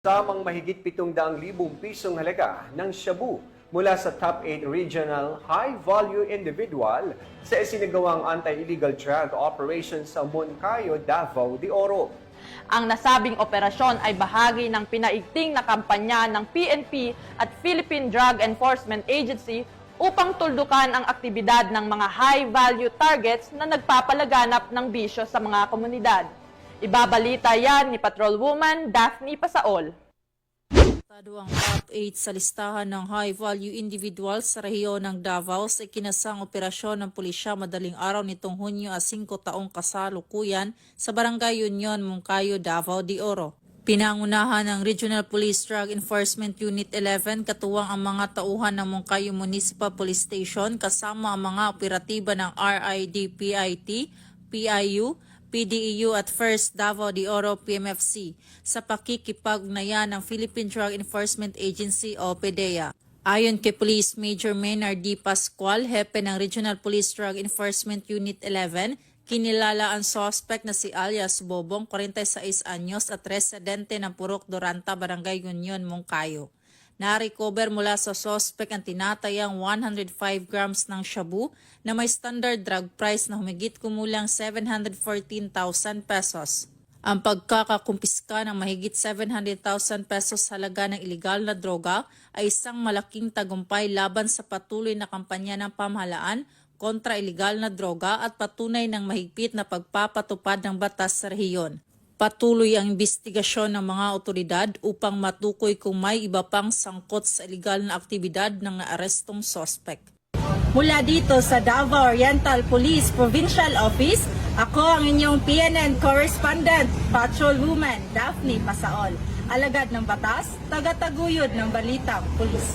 Samang mahigit 700,000 pisong halaga ng shabu mula sa top 8 regional high-value individual sa isinagawang anti-illegal drug operation sa Moncayo, Davao de Oro. Ang nasabing operasyon ay bahagi ng pinaigting na kampanya ng PNP at Philippine Drug Enforcement Agency upang tuldukan ang aktibidad ng mga high-value targets na nagpapalaganap ng bisyo sa mga komunidad. Ibabalita yan ni Patrolwoman Daphne Pasaol. Ang top 8 sa listahan ng high-value individuals sa rehiyon ng Davao sa ikinasang operasyon ng pulisya madaling araw nitong Hunyo 5 taong kasalukuyan sa Barangay Union, Moncayo, Davao de Oro. Pinangunahan ng Regional Police Drug Enforcement Unit 11 katuwang ang mga tauhan ng Moncayo Municipal Police Station kasama ang mga operatiba ng RIDPIT, PIU, PDEU at First Davao de Oro PMFC sa pakikipag-ugnayan ng Philippine Drug Enforcement Agency o PDEA. Ayon kay Police Major Maynard D. Pascual, hepe ng Regional Police Drug Enforcement Unit 11, kinilala ang suspect na si alias Bobong, 46 anyos at residente ng Purok Doranta, Barangay Union, Moncayo. Na-recover mula sa suspect ang tinatayang 105 grams ng shabu na may standard drug price na humigit kumulang 714,000 pesos. Ang pagkakakumpiska ng mahigit 700,000 pesos halaga ng ilegal na droga ay isang malaking tagumpay laban sa patuloy na kampanya ng pamahalaan kontra ilegal na droga at patunay ng mahigpit na pagpapatupad ng batas sa rehiyon. Patuloy ang investigasyon ng mga otoridad upang matukoy kung may iba pang sangkot sa ilegal na aktibidad ng naarestong suspect. Mula dito sa Davao Oriental Police Provincial Office, ako ang inyong PNN Correspondent, Patrolwoman Daphne Pasaol. Alagad ng batas, taga-taguyod ng balitang pulis.